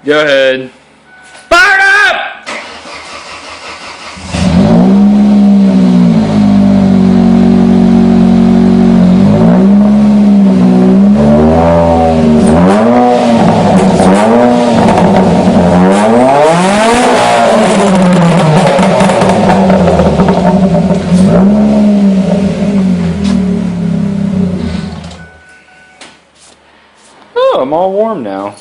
Go ahead. Fire up! Oh, I'm all warm now.